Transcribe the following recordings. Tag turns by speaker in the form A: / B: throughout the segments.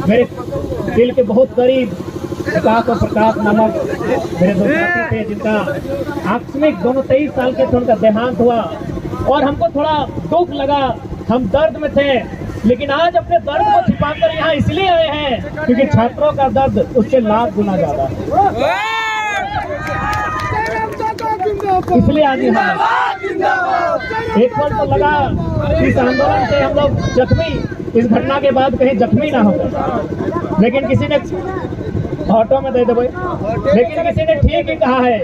A: मेरे दिल के बहुत करीब प्रकाश और प्रकाश नामक मेरे दो साथी थे, जिनका आकस्मिक दोनों 23 साल के थे, उनका देहांत हुआ और हमको थोड़ा दुख लगा। हम दर्द में थे, लेकिन आज अपने दर्द को छिपाकर यहाँ इसलिए आए हैं क्योंकि छात्रों का दर्द उससे लाख गुना ज्यादा है, इसलिए आज यहाँ एक पल तो लगा इस आंदोलन से हम लोग जख्मी, इस घटना के बाद कहीं जख्मी ना हो, लेकिन किसी ने ऑटो में दे दे भाई, लेकिन किसी ने ठीक ही कहा है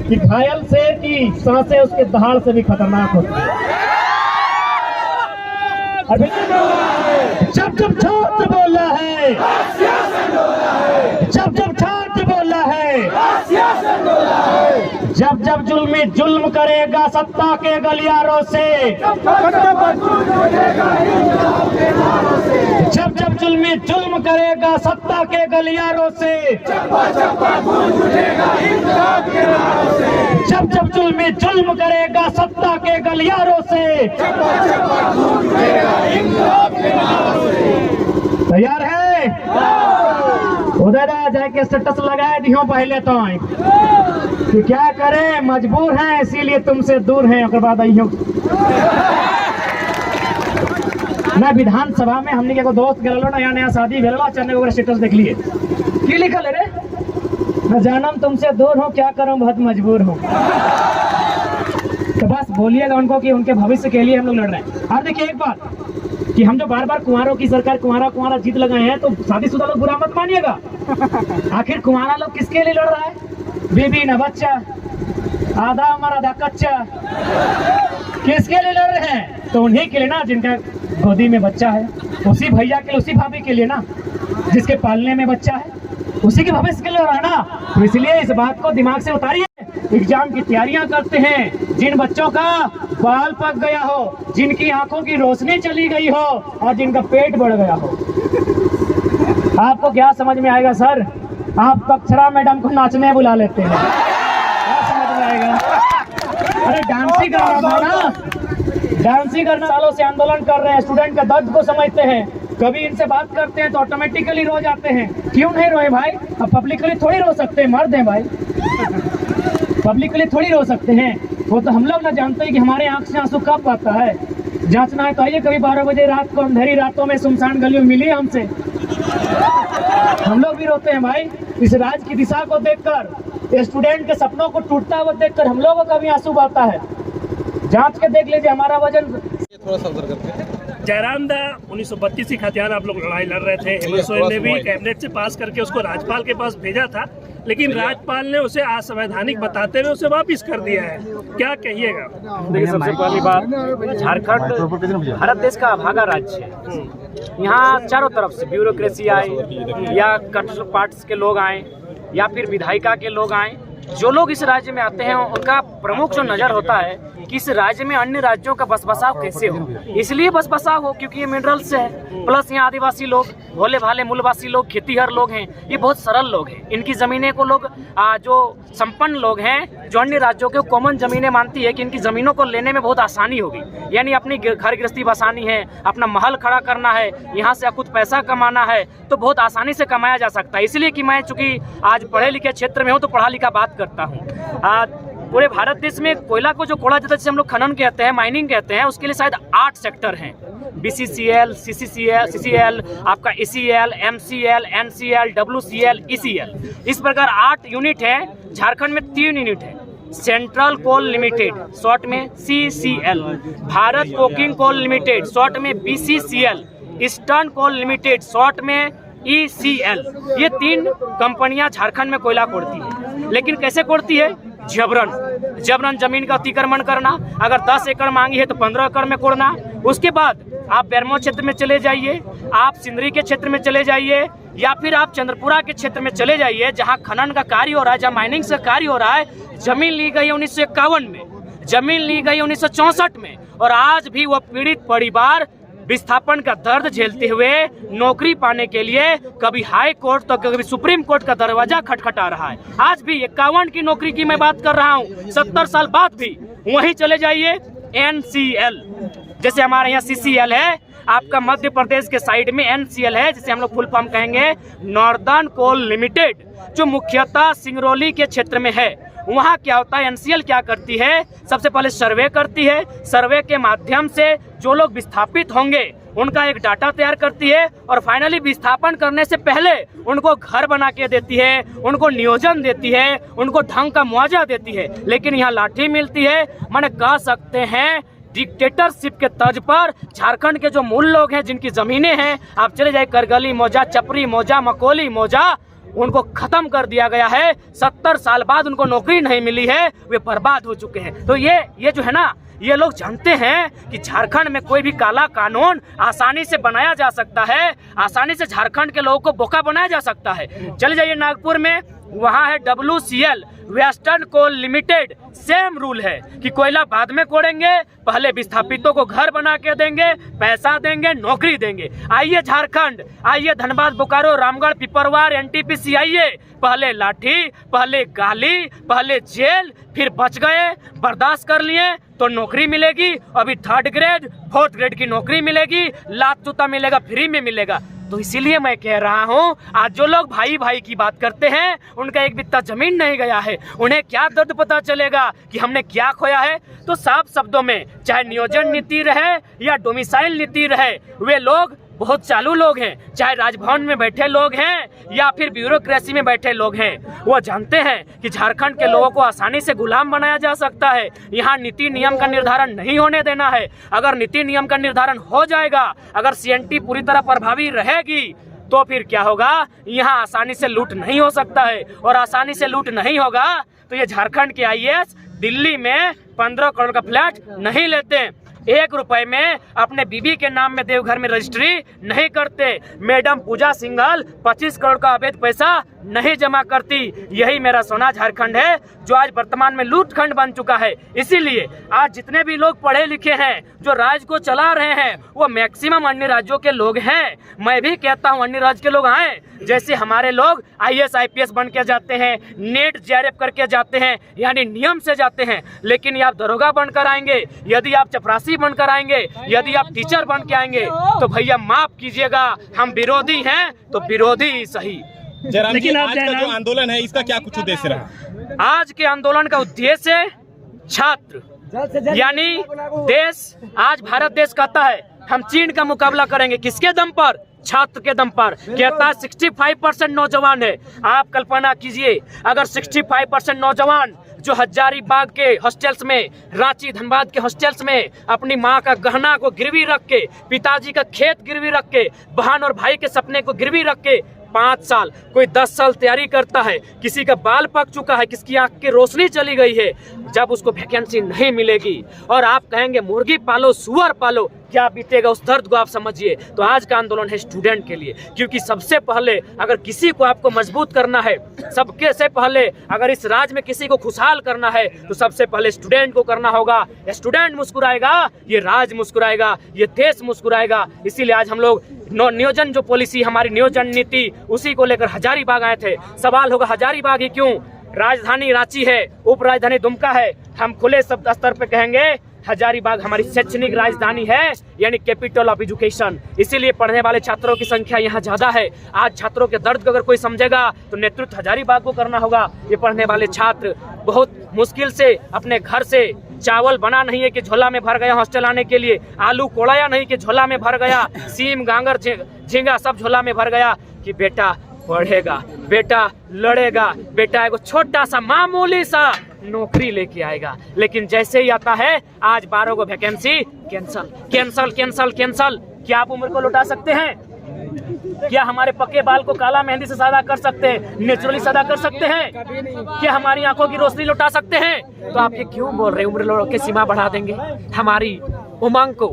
A: कि घायल शेर की सांसें उसके दहाड़ से भी खतरनाक होती है। अभी जब जब छात्र बोल रहा है, जब जब छात्र बोल रहा है, जब जब जुल्मी जुल्म करेगा सत्ता के गलियारों से, जब जब जुल्मी जुल्म करेगा सत्ता के गलियारों से, जब जब जुल्मी जुल्म करेगा सत्ता के गलियारों से, तैयार है? उधर जाके स्टेटस लगाए दियो पहले तो कि क्या करें, मजबूर हैं इसीलिए तुमसे दूर हैं। उसके बाद आइयो मैं विधानसभा में हमने के दोस्त गलो ना, यहाँ नया शादी भेलो, चन्ने वगैरह स्टेटस देख लिए, की लिखल है रे, मैं जानम तुमसे दूर हूँ, क्या करूँ बहुत मजबूर हूँ। तो बस बोलिएगा उनको कि उनके भविष्य के लिए हम लोग लड़ रहे हैं। और देखिए एक बात कि हम जो बार बार कुंवारों की सरकार कुंवारा जीत लगाए हैं, तो शादीशुदा लोग बुरा मत मानिएगा। आखिर कुंवारा लोग किसके लिए लड़ रहा है? बीबी न बच्चा, आधा उम्र आधा कच्चा, किसके लिए लड़ रहे हैं? तो उन्हीं के लिए ना जिनका गोदी में बच्चा है, उसी भैया के लिए, उसी भाभी के लिए ना जिसके पालने में बच्चा है, उसी के भविष्य के लिए लड़ रहा है ना। तो इसलिए इस बात को दिमाग से उतारिए। एग्जाम की तैयारियां करते हैं जिन बच्चों का बाल पक गया हो, जिनकी आंखों की रोशनी चली गई हो और जिनका पेट बढ़ गया हो, आपको क्या समझ में आएगा सर? आप तो अक्षरा मैडम को नाचने बुला लेते हैं, क्या समझ में आएगा? अरे डांस ही करना था ना, डांस ही करना। सालों से आंदोलन कर रहे हैं, स्टूडेंट का दर्द को समझते हैं, कभी इनसे बात करते हैं तो ऑटोमेटिकली रो जाते हैं। क्यों नहीं रोए भाई? अब पब्लिकली थोड़ी रो सकते हैं, मर्द हैं भाई, पब्लिकली थोड़ी रो सकते हैं। वो तो हम लोग ना जानते हैं कि हमारे आंख से आंसू कब आता है। जांचना है तो आइए कभी 12 बजे रात को अंधेरी रातों में सुनसान गलियों में मिलिए हमसे, हम लोग भी रोते हैं भाई। इस राज की दिशा को देखकर, स्टूडेंट के सपनों को टूटता हुआ देखकर हम लोगों का भी आंसू बहता है। जांच के देख लीजिए हमारा वजन।
B: थोड़ा सा उधर करके
C: जयराम दा 1932 की खातियान आप लोग लड़ाई लड़ रहे थे। हेमंत सोरेन ने भी कैबिनेट से पास करके उसको राज्यपाल के पास भेजा था, लेकिन राज्यपाल ने उसे असंवैधानिक बताते हुए उसे वापस कर दिया है, क्या कहिएगा?
D: देखिए, सबसे पहली बात, झारखंड भारत देश का अभागा राज्य है। यहाँ चारों तरफ से ब्यूरोक्रेसी आए या कंट्रोल पार्ट्स के लोग आए या फिर विधायिका के लोग आए, जो लोग इस राज्य में आते हैं उनका प्रमुख जो नज़र होता है कि इस राज्य में अन्य राज्यों का बसबसाव कैसे हो। इसलिए बसबसाव हो क्योंकि ये मिनरल्स है, प्लस यहाँ आदिवासी लोग, भोले भाले मूलवासी लोग, खेतीहर लोग हैं, ये बहुत सरल लोग हैं। इनकी ज़मीनें को लोग जो संपन्न लोग हैं, जो अन्य राज्यों के कॉमन ज़मीनें मानती है कि इनकी ज़मीनों को लेने में बहुत आसानी होगी। यानी अपनी घर गृहस्थी बसानी है, अपना महल खड़ा करना है, यहाँ से कुछ पैसा कमाना है, तो बहुत आसानी से कमाया जा सकता है। इसलिए कि मैं चूँकि आज पढ़े लिखे क्षेत्र में हूँ तो पढ़ा लिखा बात करता हूँ। पूरे भारत देश में कोयला को जो कोड़ा जाता है, जिसे हम लोग खनन कहते हैं, माइनिंग कहते हैं, उसके लिए शायद 8 सेक्टर हैं। BCCL, CCL, आपका ECL, MCL, NCL, WCL, ECL, इस प्रकार 8 यूनिट हैं। झारखंड में 3 यूनिट है। सेंट्रल कोल लिमिटेड, शॉर्ट में CCL, Bharat Coking Coal Limited, short में BCCL, Eastern Coal Limited, short में ECL। ये 3 कंपनियां झारखंड में कोयला कोड़ती है। लेकिन कैसे कोड़ती है? जबरन जमीन का अतिक्रमण करना। अगर 10 एकड़ मांगी है तो 15 एकड़ में कोड़ना। उसके बाद आप बेरमो क्षेत्र में चले जाइए, आप सिंदरी के क्षेत्र में चले जाइए, या फिर आप चंद्रपुरा के क्षेत्र में चले जाइए, जहां खनन का कार्य हो रहा है, जहां माइनिंग से कार्य हो रहा है। जमीन ली गई 1951 में, जमीन ली गई 1964 में, और आज भी वह पीड़ित परिवार विस्थापन का दर्द झेलते हुए नौकरी पाने के लिए कभी हाई कोर्ट तो कभी सुप्रीम कोर्ट का दरवाजा खटखटा रहा है। आज भी 51 की नौकरी की मैं बात कर रहा हूँ, 70 साल बाद भी। वहीं चले जाइए NCL, जैसे हमारे यहाँ CCL है, आपका मध्य प्रदेश के साइड में NCL है, जिसे हम लोग फुल फॉर्म कहेंगे नॉर्दर्न कोल लिमिटेड, जो मुख्यतः सिंगरौली के क्षेत्र में है। वहाँ क्या होता है, NCL क्या करती है, सबसे पहले सर्वे करती है। सर्वे के माध्यम से जो लोग विस्थापित होंगे उनका एक डाटा तैयार करती है और फाइनली विस्थापन करने से पहले उनको घर बना के देती है, उनको नियोजन देती है, उनको ढंग का मुआवजा देती है। लेकिन यहाँ लाठी मिलती है। माने कह सकते हैं डिक्टेटरशिप के तर्ज पर झारखंड के जो मूल लोग हैं, जिनकी जमीनें हैं, आप चले जाए करगली मौजा, चपरी मौजा, मकोली मौजा, उनको खत्म कर दिया गया है। 70 साल बाद उनको नौकरी नहीं मिली है, वे बर्बाद हो चुके हैं। तो ये जो है ना, ये लोग जानते हैं कि झारखंड में कोई भी काला कानून आसानी से बनाया जा सकता है, आसानी से झारखंड के लोगों को बोका बनाया जा सकता है। चले जाइए नागपुर में, वहाँ है WCL वेस्टर्न कोल लिमिटेड। सेम रूल है कि कोयला बाद में कोड़ेंगे, पहले विस्थापितों को घर बना के देंगे, पैसा देंगे, नौकरी देंगे। आइए झारखंड, आइए धनबाद, बोकारो, रामगढ़, पिपरवार, NTPC, आइए। पहले लाठी, पहले गाली, पहले जेल, फिर बच गए, बर्दाश्त कर लिए तो नौकरी मिलेगी। अभी 3rd ग्रेड 4th ग्रेड की नौकरी मिलेगी, लात जूता मिलेगा, फ्री में मिलेगा। तो इसीलिए मैं कह रहा हूँ, आज जो लोग भाई भाई की बात करते हैं, उनका एक बित्ता जमीन नहीं गया है, उन्हें क्या दर्द पता चलेगा कि हमने क्या खोया है। तो साफ शब्दों में, चाहे नियोजन नीति रहे या डोमिसाइल नीति रहे, वे लोग बहुत चालू लोग हैं। चाहे राजभवन में बैठे लोग हैं या फिर ब्यूरोक्रेसी में बैठे लोग हैं, वो जानते हैं कि झारखंड के लोगों को आसानी से गुलाम बनाया जा सकता है। यहाँ नीति नियम का निर्धारण नहीं होने देना है। अगर नीति नियम का निर्धारण हो जाएगा, अगर CNT पूरी तरह प्रभावी रहेगी, तो फिर क्या होगा, यहाँ आसानी से लूट नहीं हो सकता है। और आसानी से लूट नहीं होगा तो ये झारखंड के IAS दिल्ली में 15 करोड़ का फ्लैट नहीं लेते, 1 रुपए में अपने बीबी के नाम में देवघर में रजिस्ट्री नहीं करते, मैडम पूजा सिंघल 25 करोड़ का अवैध पैसा नहीं जमा करती। यही मेरा सोना झारखंड है, जो आज वर्तमान में लूटखंड बन चुका है। इसीलिए आज जितने भी लोग पढ़े लिखे हैं, जो राज्य को चला रहे हैं, वो मैक्सिमम अन्य राज्यों के लोग हैं। मैं भी कहता हूँ अन्य राज्य के लोग आए, जैसे हमारे लोग IAS IPS बन के जाते हैं, नेट JRF करके जाते हैं, यानी नियम से जाते हैं। लेकिन आप दरोगा बनकर आएंगे, यदि आप चपरासी बनकर आएंगे, यदि आप टीचर बन के आएंगे, तो भैया माफ कीजिएगा, हम विरोधी हैं तो विरोधी ही सही।
B: लेकिन आज का जो आंदोलन है, इसका क्या कुछ उद्देश्य रहा?
D: आज के आंदोलन का उद्देश्य छात्र, यानी देश, आज भारत देश कहता है हम चीन का मुकाबला करेंगे, किसके दम पर? छात्र के दम पर। कहता है 65% नौजवान है। आप कल्पना कीजिए, अगर 65% नौजवान जो हजारीबाग के हॉस्टल्स में, रांची धनबाद के हॉस्टल्स में अपनी माँ का गहना को गिरवी रख के, पिताजी का खेत गिरवी रख के, बहन और भाई के सपने को गिरवी रख के 5 साल, कोई 10 साल तैयारी करता है, किसी का बाल पक चुका है, किसकी आंख की रोशनी चली गई है, जब उसको वैकेंसी नहीं मिलेगी और आप कहेंगे मुर्गी पालो, सुअर पालो, क्या बीतेगा उस दर्द को आप समझिए। तो आज का आंदोलन है स्टूडेंट के लिए, क्योंकि सबसे पहले अगर किसी को आपको मजबूत करना है, सबके से पहले अगर इस राज्य में किसी को खुशहाल करना है, तो सबसे पहले स्टूडेंट को करना होगा। स्टूडेंट मुस्कुराएगा, ये राज्य मुस्कुराएगा, ये देश मुस्कुराएगा। इसीलिए आज हम लोग नियोजन, जो पॉलिसी हमारी नियोजन नीति, उसी को लेकर हजारीबाग आए थे। सवाल होगा हजारीबाग ही क्यों? राजधानी रांची है, उप राजधानी दुमका है। हम खुले शब्द स्तर पे कहेंगे हजारीबाग हमारी शैक्षणिक राजधानी है, यानी कैपिटल ऑफ एजुकेशन। इसीलिए पढ़ने वाले छात्रों की संख्या यहाँ ज्यादा है। आज छात्रों के दर्द को अगर कोई समझेगा तो नेतृत्व हजारीबाग को करना होगा। ये पढ़ने वाले छात्र बहुत मुश्किल से अपने घर से चावल बना नहीं है कि झोला में भर गया हॉस्टल आने के लिए, आलू कोड़ाया नहीं कि झोला में भर गया, सीम गांगर झींगा सब झोला में भर गया कि बेटा पढ़ेगा, बेटा लड़ेगा, बेटा एगो छोटा सा मामूली सा नौकरी लेके आएगा। लेकिन जैसे ही आता है आज 12 को vacancy cancel cancel cancel cancel. क्या आप उम्र को लौटा सकते हैं? क्या हमारे पक्के बाल को काला मेहंदी से सादा कर सकते हैं, नेचुरली सादा कर सकते हैं? क्या हमारी आंखों की रोशनी लौटा सकते हैं? तो आप ये क्यों बोल रहे हैं उम्र की सीमा बढ़ा देंगे? हमारी उमंग को,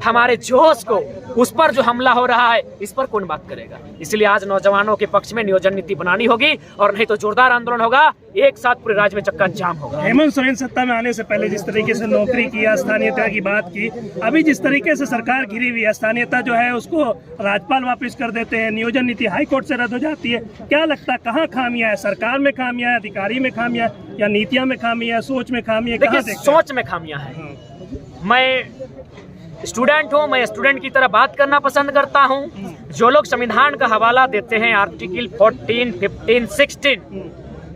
D: हमारे जोश को, उस पर जो हमला हो रहा है, इस पर कौन बात करेगा। इसलिए आज नौजवानों के पक्ष में नियोजन नीति बनानी होगी, और नहीं तो जोरदार आंदोलन होगा, एक साथ पूरे राज्य में चक्का जाम होगा।
C: हेमंत सोरेन सत्ता में आने से पहले जिस तरीके से नौकरी किया, स्थानीयता की बात की, अभी जिस तरीके से सरकार घिरी हुई है, स्थानीयता जो है उसको राज्यपाल वापस कर देते हैं, नियोजन नीति हाई कोर्ट से रद्द हो जाती है। क्या लगता है कहाँ खामियां है? सरकार में खामियां है, अधिकारी में खामियां है, या नीतियां में खामियां है, सोच में खामियां है?
D: देखिए, सोच में खामियां है। मैं स्टूडेंट हूँ, मैं स्टूडेंट की तरह बात करना पसंद करता हूँ। जो लोग संविधान का हवाला देते हैं, आर्टिकल 14, 15, 16,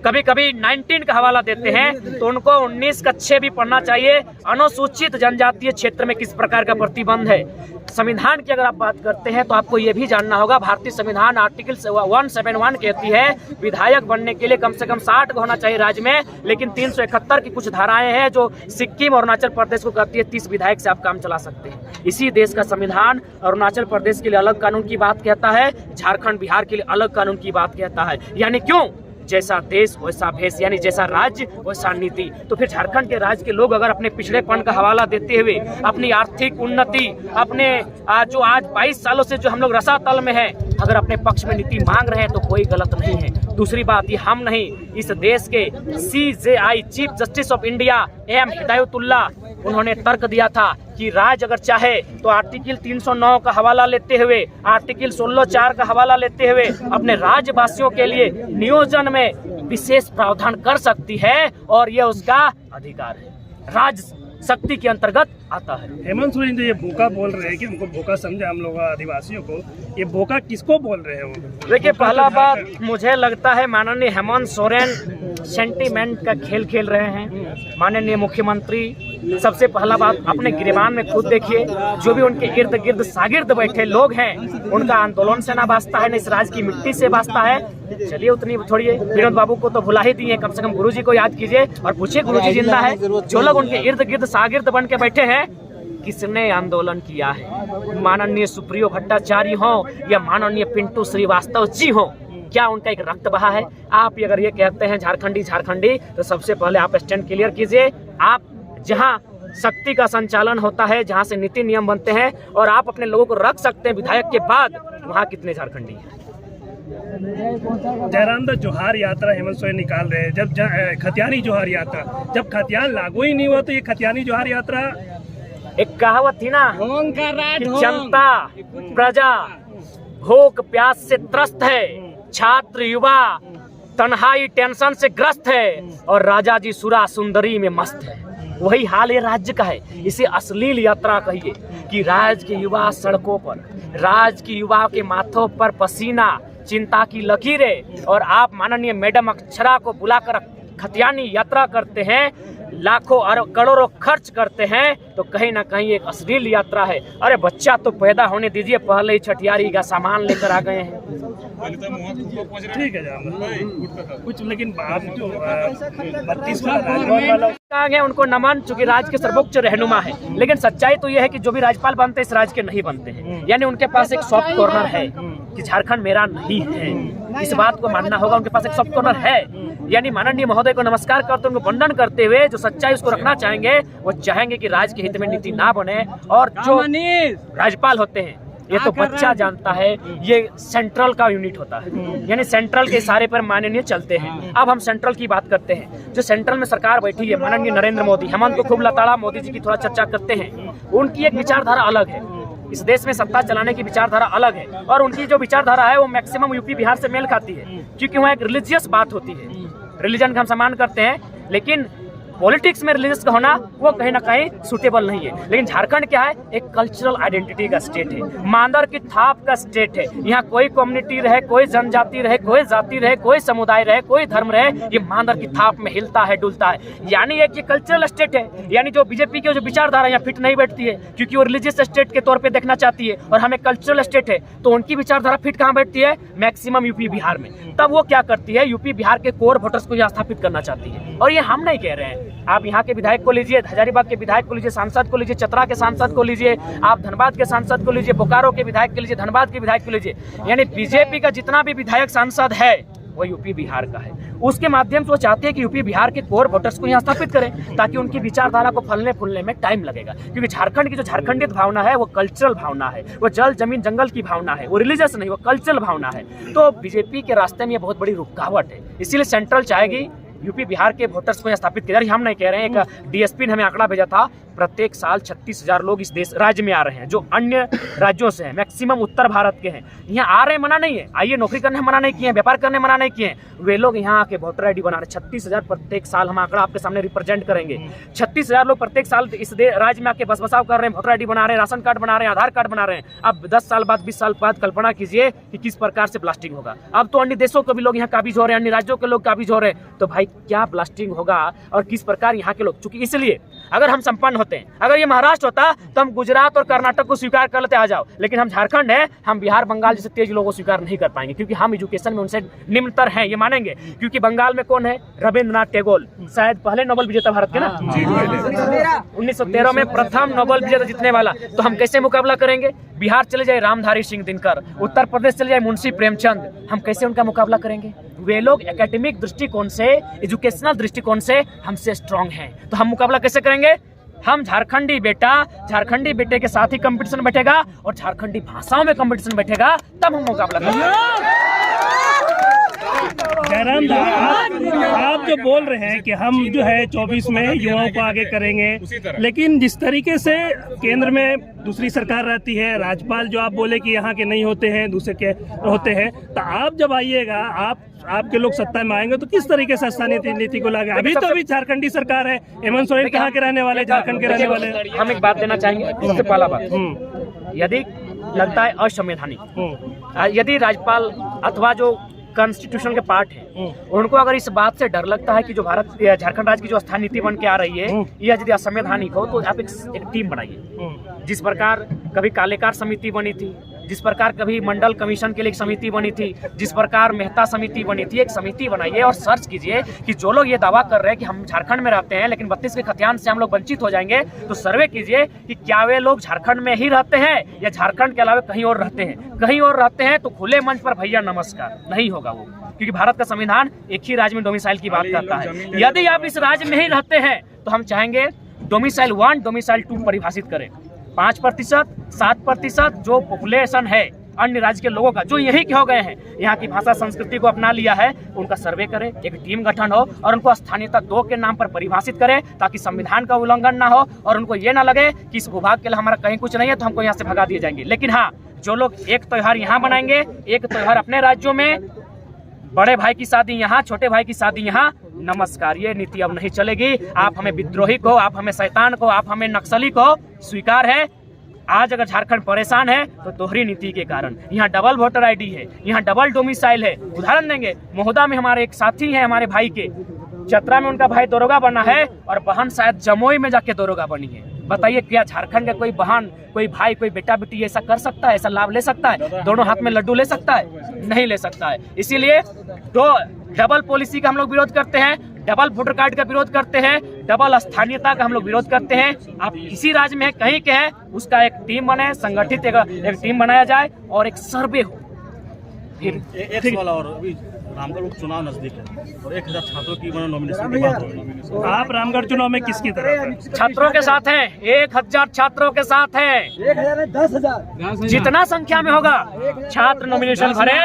D: कभी कभी 19 का हवाला देते हैं, तो उनको 19 कक्षे भी पढ़ना चाहिए। अनुसूचित जनजातीय क्षेत्र में किस प्रकार का प्रतिबंध है। संविधान की अगर आप बात करते हैं तो आपको ये भी जानना होगा, भारतीय संविधान आर्टिकल 171 कहती है विधायक बनने के लिए कम से कम 60 होना चाहिए राज्य में, लेकिन 371 की कुछ धाराएं हैं जो सिक्किम और अरुणाचल प्रदेश को कहती है 30 विधायक से आप काम चला सकते हैं। इसी देश का संविधान अरुणाचल प्रदेश के लिए अलग कानून की बात कहता है, झारखंड बिहार के लिए अलग कानून की बात कहता है। यानी क्यों? जैसा देश वैसा भेष, यानी जैसा राज्य वैसा नीति। तो फिर झारखंड के राज्य के लोग अगर अपने पिछड़ेपन का हवाला देते हुए अपनी आर्थिक उन्नति, अपने जो आज 22 सालों से जो हम लोग रसातल में हैं, अगर अपने पक्ष में नीति मांग रहे हैं तो कोई गलत नहीं है। दूसरी बात, ये हम नहीं, इस देश के CJI chief justice of India AM Hidayatullah, उन्होंने तर्क दिया था कि राज्य अगर चाहे तो आर्टिकल 309 का हवाला लेते हुए, आर्टिकल 16(4) का हवाला लेते हुए अपने राज्यवासियों के लिए नियोजन में विशेष प्रावधान कर सकती है, और यह उसका अधिकार है, राज्य शक्ति के अंतर्गत आता है।
C: हेमंत सोरेन जो ये बोका बोल रहे हैं कि उनको बोका समझा हम लोग आदिवासियों को, ये बोका किसको बोल रहे हैं वो?
D: देखिए, पहला बात मुझे लगता है माननीय हेमंत सोरेन सेंटीमेंट का खेल खेल रहे हैं। माननीय मुख्यमंत्री, सबसे पहला बात अपने गिरेबान में खुद देखिए, जो भी उनके इर्द गिर्द शागिर्द बैठे लोग हैं, उनका आंदोलन से ना वास्ता है, न इस राज्य की मिट्टी से वास्ता है। चलिए उतनी छोड़िए, विनोद बाबू को तो भुला ही दिए, कम से कम गुरुजी को याद कीजिए और पूछिए गुरुजी जिंदा है। जो लोग उनके इर्द गिर्द शागिर्द बन के बैठे हैं, किसने आंदोलन किया है? माननीय सुप्रियो भट्टाचार्य हो या माननीय पिंटू श्रीवास्तव जी हो, क्या उनका एक रक्त बहा है? आप अगर ये कहते हैं झारखंडी झारखंडी, तो सबसे पहले आप स्टैंड क्लियर कीजिए। आप जहां शक्ति का संचालन होता है, जहां से नीति नियम बनते हैं और आप अपने लोगों को रख सकते हैं विधायक के बाद, वहां कितने झारखंडी हैं?
C: जयराम दत्त जोहार यात्रा हेमंत सोरेन निकाल रहे हैं, जब खतियानी जोहार यात्रा, जब खतियान लागू ही नहीं हुआ तो ये खतियानी जोहार यात्रा।
D: एक कहावत थी ना कि जनता प्रजा भूख प्यास से त्रस्त है, छात्र युवा तन्हाई टेंशन से ग्रस्त है, और राजा जी सुरा सुंदरी में मस्त है। वही हाल ये राज्य का है। इसे अश्लील यात्रा कहिए कि राज्य के युवा सड़कों पर, राज्य के युवा के माथों पर पसीना, चिंता की लकीरें, और आप माननीय मैडम अक्षरा को बुलाकर खतियानी यात्रा करते हैं, लाखों और करोड़ों खर्च करते हैं, तो कहीं ना कहीं एक अश्लील यात्रा है। अरे बच्चा तो पैदा होने दीजिए, पहले ही छठियारी का सामान लेकर आ गए हैं।
C: ठीक है कुछ, लेकिन बात जो 32 वाला
D: उनको नमन, चूंकि राज्य के सर्वोच्च रहनुमा है, लेकिन सच्चाई तो यह है कि जो भी राज्यपाल बनते हैं इस राज्य के नहीं बनते हैं। यानी उनके पास एक सॉफ्ट कॉर्नर है कि झारखंड मेरा नहीं है, इस बात को मानना होगा। उनके पास एक सॉफ्ट कॉर्नर है, यानी माननीय महोदय को नमस्कार करते, उनको वंदन करते हुए जो सच्चाई उसको रखना चाहेंगे, वो चाहेंगे कि राज्य के हित में नीति ना बने। और जो राज्यपाल होते हैं, ये तो बच्चा जानता है, ये सेंट्रल का यूनिट होता है, यानी सेंट्रल के इशारे पर माननीय चलते हैं। अब हम सेंट्रल की बात करते हैं। जो सेंट्रल में सरकार बैठी है, माननीय नरेंद्र मोदी, हेमंत को खूब लताड़ा, मोदी जी की थोड़ा चर्चा करते हैं। उनकी एक विचारधारा अलग है, इस देश में सत्ता चलाने की विचारधारा अलग है, और उनकी जो विचारधारा है वो मैक्सिमम यूपी बिहार से मेल खाती है, क्योंकि वहाँ एक रिलीजियस बात होती है। रिलीजन का हम सम्मान करते हैं, लेकिन पॉलिटिक्स में रिलीजियस का होना वो कहीं ना कहीं सूटेबल नहीं है। लेकिन झारखंड क्या है? एक कल्चरल आइडेंटिटी का स्टेट है, मांदर की थाप का स्टेट है। यहाँ कोई कम्युनिटी रहे, कोई जनजाति रहे, कोई जाति रहे, कोई समुदाय रहे, कोई धर्म रहे, ये मांदर की थाप में हिलता है, डुलता है। यानी एक ये कल्चरल स्टेट है, यानी जो बीजेपी की जो विचारधारा यहाँ फिट नहीं बैठती है, क्योंकि वो रिलीजियस स्टेट के तौर पर देखना चाहती है, और हमें कल्चरल स्टेट है, तो उनकी विचारधारा फिट कहाँ बैठती है? मैक्सिमम यूपी बिहार में। तब वो क्या करती है? यूपी बिहार के कोर वोटर्स को यहाँ स्थापित करना चाहती है। और ये हम नहीं कह रहे हैं, आप यहाँ के विधायक को लीजिए, हजारीबाग के विधायक को लीजिए, सांसद को लीजिए, चतरा के सांसद को लीजिए, आप धनबाद के सांसद को लीजिए, बोकारो के विधायक के लीजिए, धनबाद के विधायक को लीजिए। यानी बीजेपी का जितना भी विधायक सांसद है वो यूपी बिहार का है। उसके माध्यम से वो चाहते हैं कि यूपी बिहार के कोर वोटर्स को यहाँ स्थापित करें ताकि उनकी विचारधारा को फलने फूलने में टाइम लगेगा, क्योंकि झारखंड की जो झारखंडियत भावना है वो कल्चरल भावना है, वो जल जमीन जंगल की भावना है, वो रिलीजियस नहीं, वो कल्चरल भावना है। तो बीजेपी के रास्ते में ये बहुत बड़ी रुकावट है। इसीलिए सेंट्रल चाहेगी यूपी बिहार के वोटर्स को यहाँ स्थापित किया। हम नहीं कह रहे हैं, एक डीएसपी ने हमें आंकड़ा भेजा था, प्रत्येक साल 36,000 लोग इस देश राज्य में आ रहे हैं जो अन्य राज्यों से हैं, मैक्सिमम उत्तर भारत के हैं। यहाँ आ रहे मना नहीं है, आइए नौकरी करने मना नहीं किए हैं, व्यापार करने मना नहीं किए हैं, वे लोग यहाँ आके वोटर आईडी बना रहे हैं। 36,000 प्रत्येक साल, हम आंकड़ा आपके सामने रिप्रेजेंट करेंगे। 36,000 लोग प्रत्येक साल इस राज्य में आके बस बसाव कर रहे हैं, वोटर आईडी बना रहे हैं, राशन कार्ड बना रहे हैं, आधार कार्ड बना रहे हैं। अब 10 साल बाद 20 साल बाद कल्पना कीजिए कि किस प्रकार से ब्लास्टिंग होगा। अब तो अन्य देशों के भी लोग यहाँ काबिज हो रहे हैं, अन्य राज्यों के लोग काबिज हो रहे हैं, तो भाई क्या ब्लास्टिंग होगा और किस प्रकार यहाँ के लोग। चूंकि इसलिए अगर हम संपन्न होते हैं, अगर ये महाराष्ट्र होता तो हम गुजरात और कर्नाटक को स्वीकार कर लेते, आ जाओ, लेकिन हम झारखंड है, हम बिहार बंगाल जैसे तेज लोगों को स्वीकार नहीं कर पाएंगे, क्योंकि हम एजुकेशन में उनसे निम्नतर हैं, ये मानेंगे। क्योंकि बंगाल में कौन है? रविंद्रनाथ टैगोर, शायद पहले नोबेल विजेता भारत के ना, 1913 में प्रथम नोबेल विजेता जीतने वाला। तो हम कैसे मुकाबला करेंगे? बिहार चले जाए रामधारी सिंह दिनकर, उत्तर प्रदेश चले जाए मुंशी प्रेमचंद, हम कैसे उनका मुकाबला करेंगे? वे लोग एकेडमिक दृष्टिकोण से, एजुकेशनल दृष्टिकोण से हमसे स्ट्रांग हैं, तो हम मुकाबला कैसे करेंगे? हम झारखंडी बेटे के साथ ही कंपटीशन बैठेगा और झारखंडी भाषाओं में कंपटीशन बैठेगा, तब हम मुकाबला करेंगे।
C: जयराम जी, आप जो बोल रहे हैं कि हम जो है 24 में युवाओं को आगे करेंगे, लेकिन जिस तरीके से केंद्र में दूसरी सरकार रहती है, राज्यपाल जो आप बोले कि यहाँ के नहीं होते हैं, दूसरे के होते हैं, तो आप जब आइएगा, आपके लोग सत्ता में आएंगे तो किस तरीके से स्थानीय नीति को लागे? अभी तो झारखंडी सरकार है, हेमंत सोरेन कहाँ के रहने वाले? झारखंड के रहने वाले।
D: हम एक बात देना चाहेंगे, सबसे पहला बात, यदि लगता है असंवैधानिक, यदि राज्यपाल अथवा जो कॉन्स्टिट्यूशन के पार्ट है, उनको अगर इस बात से डर लगता है कि जो झारखंड राज्य की जो स्थानीय नीति बन के आ रही है यह यदि असंवैधानिक हो, तो आप एक टीम बनाइए। जिस प्रकार कभी कालेकार समिति बनी थी, जिस प्रकार कभी मंडल कमीशन के लिए एक समिति बनी थी, जिस प्रकार मेहता समिति बनी थी, एक समिति बनाइए और सर्च कीजिए कि जो लोग ये दावा कर रहे हैं कि हम झारखंड में रहते हैं लेकिन 32 के खतियान से हम लोग वंचित हो जाएंगे, तो सर्वे कीजिए कि क्या वे लोग झारखंड में ही रहते हैं या झारखंड के अलावा कहीं और रहते हैं। कहीं और रहते हैं तो खुले मंच पर भैया नमस्कार, नहीं होगा वो, क्योंकि भारत का संविधान एक ही राज्य में डोमिसाइल की बात करता है। यदि आप इस राज्य में ही रहते हैं तो हम चाहेंगे डोमिसाइल 1, डोमिसाइल 2 परिभाषित करें। 5%, 7% जो पॉपुलेशन है अन्य राज्य के लोगों का, जो यही के हो गए हैं, यहाँ की भाषा संस्कृति को अपना लिया है, उनका सर्वे करें, एक टीम गठन हो और उनको स्थानीयता 2 के नाम पर परिभाषित करें, ताकि संविधान का उल्लंघन ना हो और उनको ये ना लगे कि इस भूभाग के लिए हमारा कहीं कुछ नहीं है तो हमको यहाँ से भगा दिए जाएंगे। लेकिन हाँ, जो लोग एक त्योहार यहाँ बनाएंगे, एक त्योहार अपने राज्यों में, बड़े भाई की शादी यहाँ, छोटे भाई की शादी यहाँ, नमस्कार, ये नीति अब नहीं चलेगी। आप हमें विद्रोही को, आप हमें शैतान को, आप हमें नक्सली को स्वीकार है। आज अगर झारखंड परेशान है तो दोहरी नीति के कारण। यहाँ डबल वोटर आईडी है, यहाँ डबल डोमिसाइल है। उदाहरण देंगे, महोदा में हमारे एक साथी हैं, हमारे भाई के, चतरा में उनका भाई दरोगा बना है और बहन शायद जमुई में जाके दरोगा बनी है। बताइए, क्या झारखंड का कोई बहन, कोई भाई, कोई बेटा बेटी ऐसा कर सकता है? ऐसा लाभ ले सकता है? दोनों हाथ में लड्डू ले सकता है? नहीं ले सकता है। इसीलिए डबल पॉलिसी का हम लोग विरोध करते हैं, डबल वोटर कार्ड का विरोध करते हैं, डबल स्थानीयता का हम लोग विरोध करते हैं। आप किसी राज्य में कहीं के हैं, उसका एक टीम बने, संगठित एक टीम बनाया जाए और एक सर्वे हो। फिर
E: एक सवाल और, अभी रामगढ़ चुनाव नजदीक है और 1000 छात्रों की नॉमिनेशन की बात हो रही है।
C: आप रामगढ़ चुनाव में किसकी तरफ हैं?
D: छात्रों के साथ हैं, 1000 छात्रों के साथ हैं।
F: 1000 नहीं, 10,000
D: जितना संख्या में होगा छात्र नॉमिनेशन भरे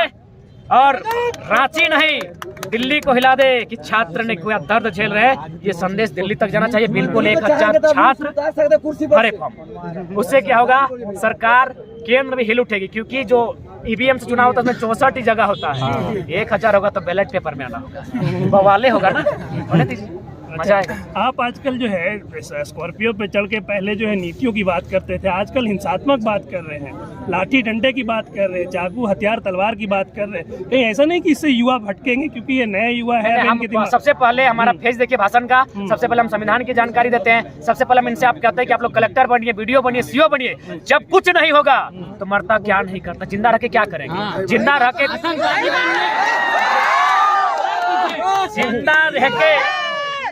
D: और रांची नहीं, दिल्ली को हिला दे कि छात्र ने कोई दर्द झेल रहे हैं। ये संदेश दिल्ली तक जाना चाहिए। बिल्कुल 1000 छात्र भरे फॉर्म। उससे क्या होगा? सरकार, केंद्र भी हिल उठेगी, क्योंकि जो ईवीएम से चुनाव होता है उसमें 64 ही जगह होता है। 1000 होगा तो बैलेट पेपर में आना होगा, बवाले होगा ना, होने दीजिए, मजा आएगा।
C: आप आजकल जो है स्कॉर्पियो पे चढ़ के पहले जो है नीतियों की बात करते थे, आजकल हिंसात्मक बात कर रहे हैं, लाठी डंडे की बात कर रहे हैं, चाकू हथियार तलवार की बात कर रहे हैं। कहीं ऐसा नहीं कि इससे युवा भटकेंगे? क्योंकि ये नए युवा है।
D: हम सबसे पहले हमारा फेज देखिए भाषण का, सबसे पहले हम संविधान की जानकारी देते हैं। सबसे पहले हम इनसे आप कहते हैं कि आप लोग कलेक्टर बनिए, वीडियो बनिए, सीओ बनिए। जब कुछ नहीं होगा तो मरता क्या नहीं करता, जिंदा रह के क्या करेंगे? जिंदा रह के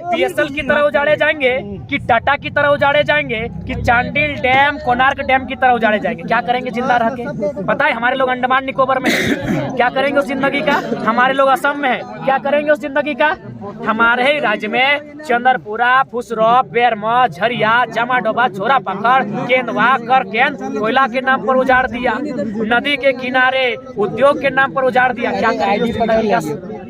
D: बीएसएल की तरह उजाड़े जाएंगे कि टाटा की तरह उजाड़े जाएंगे कि चांडिल डैम, कोणार्क डैम की तरह उजाड़े जाएंगे? क्या करेंगे जिंदा रह के? पता है हमारे लोग अंडमान निकोबार में हैं। क्या करेंगे उस जिंदगी का? हमारे लोग असम में है, क्या करेंगे उस जिंदगी का? हमारे ही राज्य में चंद्रपुरा, फुसरौ, बेरमो, झरिया, जमाडोबा, छोरा पकड़, केंदवा, करकेंद कोयला के नाम पर उजाड़ दिया, नदी के किनारे उद्योग के नाम पर उजाड़ दिया। क्या करेंगे उस जिंदगी का?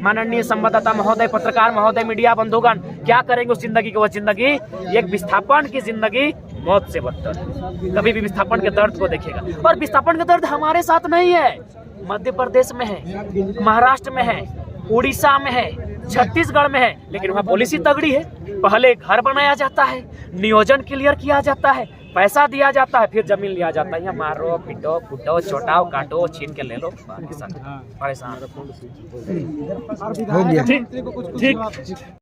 D: माननीय संवाददाता महोदय, पत्रकार महोदय, मीडिया बंधुगण, क्या करेंगे उस जिंदगी को? वो जिंदगी एक विस्थापन की जिंदगी मौत से बदतर है। कभी भी विस्थापन के दर्द को देखेगा, और विस्थापन का दर्द हमारे साथ नहीं है, मध्य प्रदेश में है, महाराष्ट्र में है, उड़ीसा में है, छत्तीसगढ़ में है, लेकिन वहाँ पॉलिसी तगड़ी है। पहले घर बनाया जाता है, नियोजन क्लियर किया जाता है, पैसा दिया जाता है, फिर जमीन लिया जाता है। यहाँ मारो, पीटो, कूटो, छोटाओ, काटो, छीन के ले लो, परेशान।
C: ठीक।